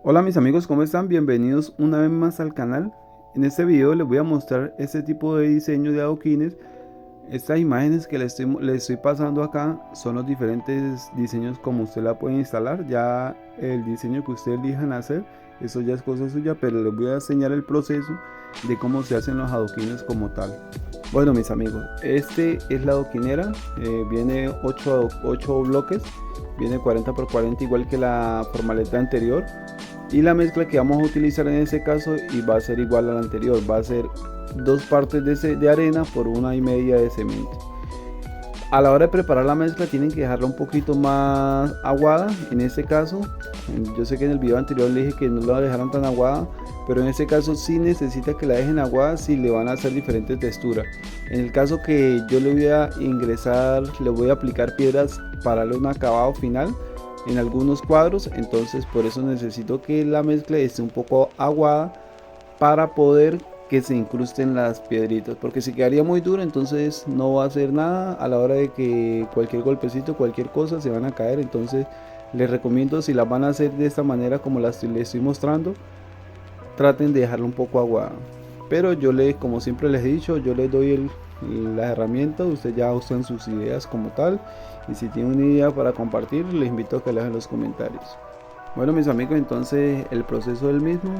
Hola mis amigos, ¿cómo están? Bienvenidos una vez más al canal. En este video les voy a mostrar este tipo de diseño de adoquines. Estas imágenes que les estoy pasando acá son los diferentes diseños como usted la puede instalar. Ya el diseño que ustedes elijan hacer, eso ya es cosa suya, pero les voy a enseñar el proceso de cómo se hacen los adoquines como tal. Bueno mis amigos, este es la adoquinera, viene 8 bloques, viene 40 por 40 igual que la formaleta anterior. Y la mezcla que vamos a utilizar en este caso y va a ser igual a la anterior, va a ser 2 partes de arena por 1,5 de cemento. A la hora de preparar la mezcla tienen que dejarla un poquito más aguada. En este caso, yo sé que en el video anterior le dije que no la dejaran tan aguada, pero en este caso sí necesita que la dejen aguada si le van a hacer diferentes texturas. En el caso que yo le voy a ingresar, le voy a aplicar piedras para darle un acabado final en algunos cuadros, entonces por eso necesito que la mezcla esté un poco aguada para poder que se incrusten las piedritas, porque si quedaría muy duro entonces no va a hacer nada a la hora de que cualquier golpecito, cualquier cosa se van a caer. Entonces les recomiendo, si las van a hacer de esta manera como les estoy mostrando, traten de dejarlo un poco aguado. Pero como siempre les he dicho, yo les doy las herramientas, ustedes ya usan sus ideas como tal, y si tienen una idea para compartir les invito a que la dejen en los comentarios. Bueno mis amigos, entonces el proceso del mismo: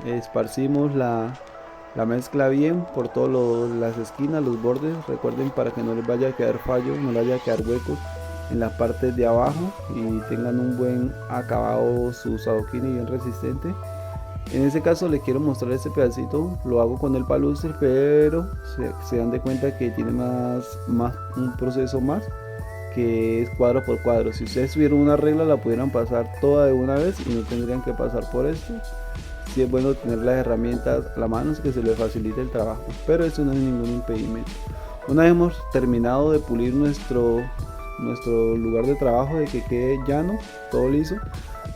esparcimos la mezcla bien por todas las esquinas, los bordes. Recuerden, para que no les vaya a quedar fallo, no les vaya a quedar huecos en las partes de abajo y tengan un buen acabado sus adoquines bien resistentes. En este caso les quiero mostrar este pedacito, lo hago con el palustre, pero se dan de cuenta que tiene un proceso más, que es cuadro por cuadro. Si ustedes tuvieran una regla la pudieran pasar toda de una vez y no tendrían que pasar por esto. Sí es bueno tener las herramientas a la mano, es que se les facilite el trabajo, pero eso no es ningún impedimento. Una vez hemos terminado de pulir nuestro lugar de trabajo, de que quede llano, todo liso,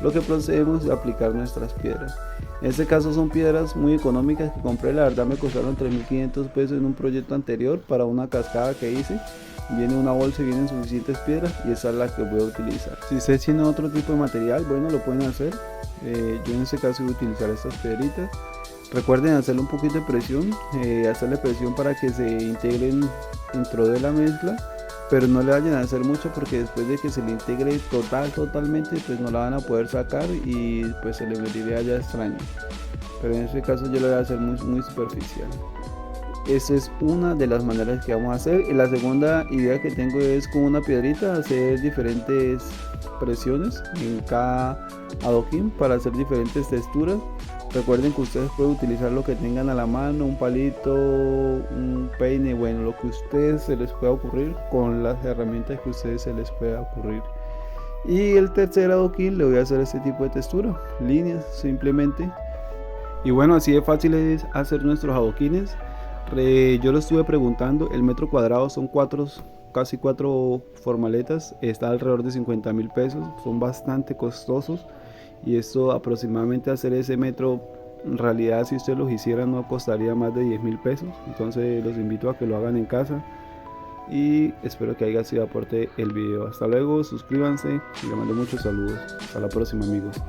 lo que procedemos es aplicar nuestras piedras. En este caso son piedras muy económicas que compré, la verdad me costaron 3.500 pesos en un proyecto anterior para una cascada que hice. Viene una bolsa y vienen suficientes piedras y esa es la que voy a utilizar. Si ustedes tienen otro tipo de material, bueno, lo pueden hacer. Yo en este caso voy a utilizar estas piedritas. Recuerden hacerle un poquito de presión, hacerle presión para que se integren dentro de la mezcla, pero no le vayan a hacer mucho, porque después de que se le integre totalmente, pues no la van a poder sacar y pues se le vería ya extraño. Pero en este caso yo lo voy a hacer muy superficial. Esa es una de las maneras que vamos a hacer. Y la segunda idea que tengo es con una piedrita hacer diferentes presiones en cada adoquín para hacer diferentes texturas. Recuerden que ustedes pueden utilizar lo que tengan a la mano, un palito, un peine, bueno, lo que a ustedes se les pueda ocurrir con las herramientas que a ustedes se les pueda ocurrir. Y el tercer adoquín le voy a hacer este tipo de textura, líneas simplemente. Y bueno, así de fácil es hacer nuestros adoquines. Yo lo estuve preguntando, el metro cuadrado son casi 4 formaletas, está alrededor de 50.000 pesos, son bastante costosos. Y esto aproximadamente, hacer ese metro, en realidad si ustedes los hicieran no costaría más de 10.000 pesos. Entonces los invito a que lo hagan en casa y espero que haya sido aporte el video. Hasta luego, suscríbanse y les mando muchos saludos. Hasta la próxima amigos.